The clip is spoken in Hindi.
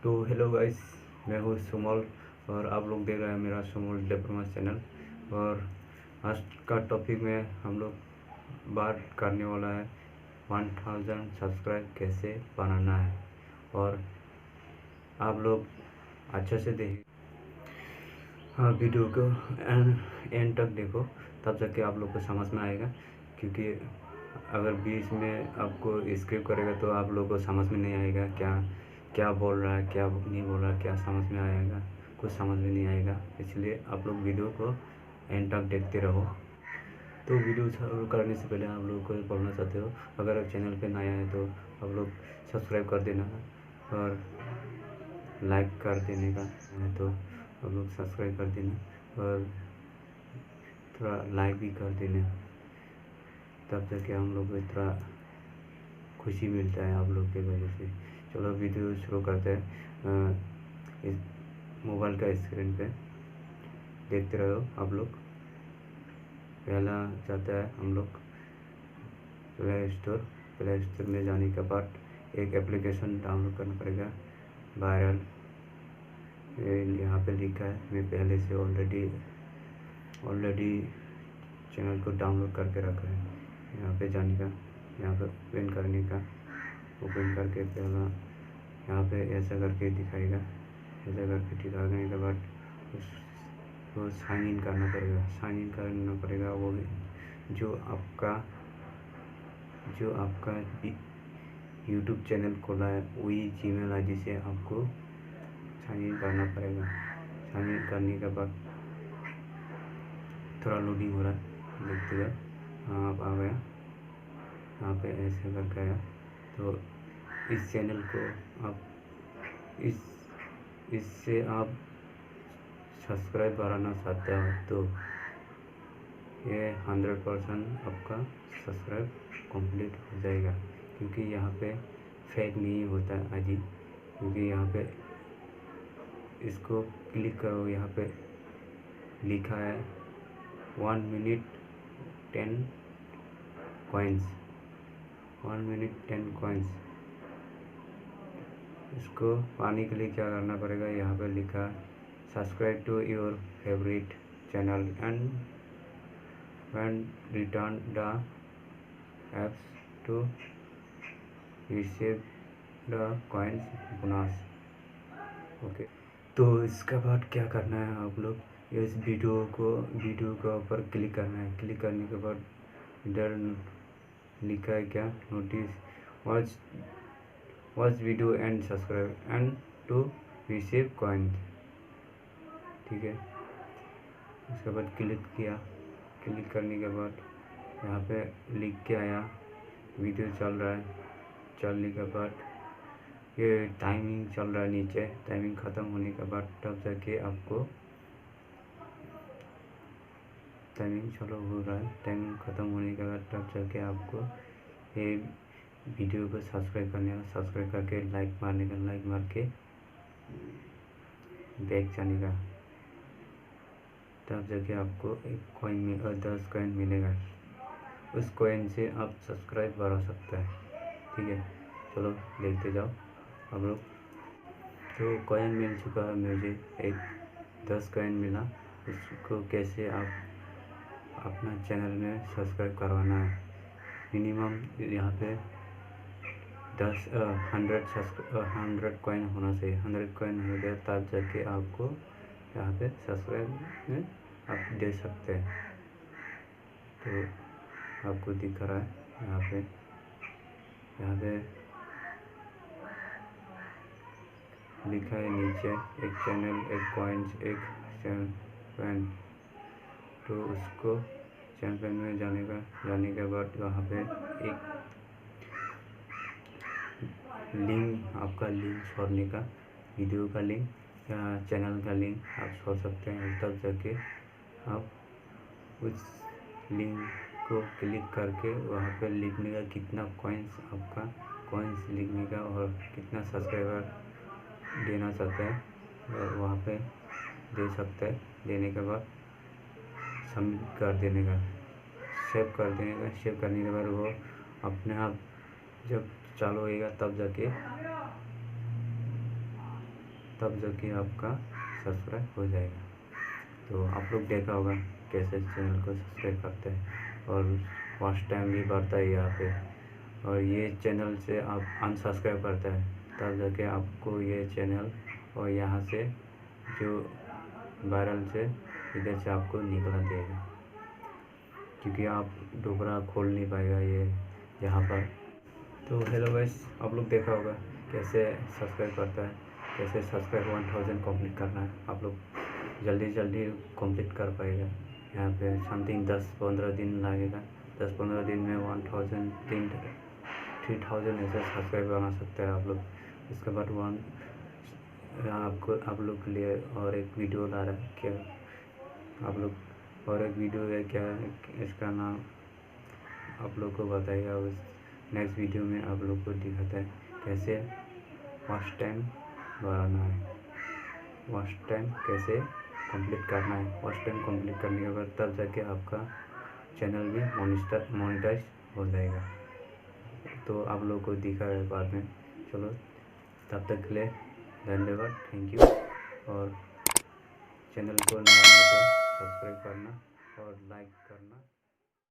तो हेलो गाइस, मैं हूँ सुमल और आप लोग देख रहे हैं मेरा सुमल डिप्लोमा चैनल। और आज का टॉपिक में हम लोग बात करने वाला है 1000 सब्सक्राइब कैसे बनाना है। और आप लोग अच्छे से देखें, हाँ, वीडियो को एंड तक देखो, तब जाके आप लोग को समझ में आएगा। क्योंकि अगर बीच में आपको स्किप करेगा तो आप लोग को समझ में नहीं आएगा क्या क्या बोल रहा है, क्या नहीं बोल रहा है, क्या समझ में आएगा, कुछ समझ में नहीं आएगा। इसलिए आप लोग वीडियो को एंड तक देखते रहो। तो वीडियो शुरू करने से पहले आप लोग को बोलना चाहते हो, अगर आप चैनल पे नया है तो आप लोग सब्सक्राइब कर देना और लाइक कर देने का है तो आप लोग सब्सक्राइब कर देना और थोड़ा लाइक भी कर देना, तब जाके हम लोग को थोड़ा खुशी मिलता है आप लोग के वजह से। चलो वीडियो शुरू करते हैं। इस मोबाइल का स्क्रीन पे देखते रहो आप लोग। पहला जाता है हम लोग प्ले स्टोर में जाने के बाद एक एप्लीकेशन डाउनलोड करना पड़ेगा, वायरल। यहाँ पे लिखा है, मैं पहले से ऑलरेडी चैनल को डाउनलोड करके रखा है। यहाँ पे जाने का, यहाँ पे ओपन करने का, ओपन करके पहला यहाँ पे ऐसा करके दिखाएगा। ऐसा करके दिखाने के बाद उसको साइन इन करना पड़ेगा। वो जो आपका यूट्यूब चैनल खोला है वही जीमेल आईडी से आपको साइन इन करना पड़ेगा। साइन इन करने के बाद थोड़ा लोडिंग हो रहा है, देखते जाओ। हाँ, आप आ गया, यहाँ पे ऐसे करके आया। तो इस चैनल को आप इससे आप सब्सक्राइब बढ़ाना चाहते हो तो ये 100% आपका सब्सक्राइब कंप्लीट हो जाएगा। क्योंकि यहाँ पे फेक नहीं होता है आईडी। क्योंकि यहाँ पे इसको क्लिक करो, यहाँ पे लिखा है 1 मिनट 10 कॉइन्स, 1 मिनट 10 कॉइन्स। इसको पाने के लिए क्या करना पड़ेगा, यहाँ पे लिखा subscribe to your favourite channel and when return the apps to receive the coins bonus. Okay, तो इसके बाद क्या करना है, आप लोग इस वीडियो के ऊपर क्लिक करना है। क्लिक करने के बाद इधर लिखा है क्या, notice watch video and subscribe and to receive coin. ठीक है, उसके बाद क्लिक किया। क्लिक करने के बाद यहाँ पे लिख के आया वीडियो चल रहा है। चलने के बाद ये टाइमिंग चल रहा है नीचे। टाइमिंग ख़त्म होने के बाद तब जाके आपको टाइमिंग चालू हो रहा है। टाइमिंग ख़त्म होने के बाद तब जाके आपको ये वीडियो को सब्सक्राइब करने का, सब्सक्राइब करके लाइक मारने का, लाइक मार के बैक जाने का। तब जाके आपको एक कॉइन में 10 कॉइन मिलेगा। उस कॉइन से आप सब्सक्राइब बढ़ा सकते हैं। ठीक है, चलो देखते जाओ आप लोग। तो कॉइन मिल चुका है मुझे, एक 10 कॉइन मिला। उसको कैसे आप अपना चैनल में सब्सक्राइब करवाना है। मिनिमम यहाँ पे 100 कॉइन होना चाहिए। 100 कॉइन हो गया तब जाके आपको यहाँ पे सब्सक्राइब में आप दे सकते हैं। तो आपको दिख रहा है यहाँ पे लिखा है नीचे, एक चैनल, एक कॉइन्स, एक चैनल। तो उसको चैनल में जाने के बाद वहाँ पे एक लिंक, आपका लिंक छोड़ने का, वीडियो का लिंक या चैनल का लिंक आप छोड़ सकते हैं। तब जाके आप उस लिंक को क्लिक करके वहाँ पे लिखने का कितना कॉइन्स, आपका कॉइन्स लिखने का और कितना सब्सक्राइबर देना चाहते हैं और वहाँ पे दे सकते हैं। देने के बाद सबमिट कर देने का, सेव कर देने का। सेव करने के बाद वो अपने आप जब चालू होएगा तब जाके तब जो कि आपका सब्सक्राइब हो जाएगा। तो आप लोग देखा होगा कैसे चैनल को सब्सक्राइब करते हैं और वॉच टाइम भी बढ़ता है यहाँ पे। और ये चैनल से आप अनसब्सक्राइब करते हैं तब जाके आपको ये चैनल और यहाँ से जो वायरल से इधर से आपको निकला देगा, क्योंकि आप दोबारा खोल नहीं पाएगा ये यहाँ पर। तो हेलो गाइस, आप लोग देखा होगा कैसे सब्सक्राइब करता है, कैसे सब्सक्राइब 1000 कंप्लीट करना है। आप लोग जल्दी जल्दी कंप्लीट कर पाएगा। यहाँ पे समथिंग 10-15 दिन लगेगा। 10-15 दिन में 1000 3000 ऐसे सब्सक्राइब बना सकते हैं आप लोग। इसके बाद आप लोग के लिए और एक वीडियो ला रहा है क्या, आप लोग और एक वीडियो है क्या, इसका नाम आप लोग को बताइएगा। उस नेक्स्ट वीडियो में आप लोग को दिखाता है कैसे वॉच टाइम बढ़ाना है, वॉच टाइम कैसे कंप्लीट करना है। वॉच टाइम कंप्लीट करने के बाद तब जाके आपका चैनल भी मोनेटाइज हो जाएगा। तो आप लोग को दिखा है बाद में। चलो तब तक के लिए धन्यवाद, थैंक यू। और चैनल को नया है तो सब्सक्राइब करना और लाइक करना।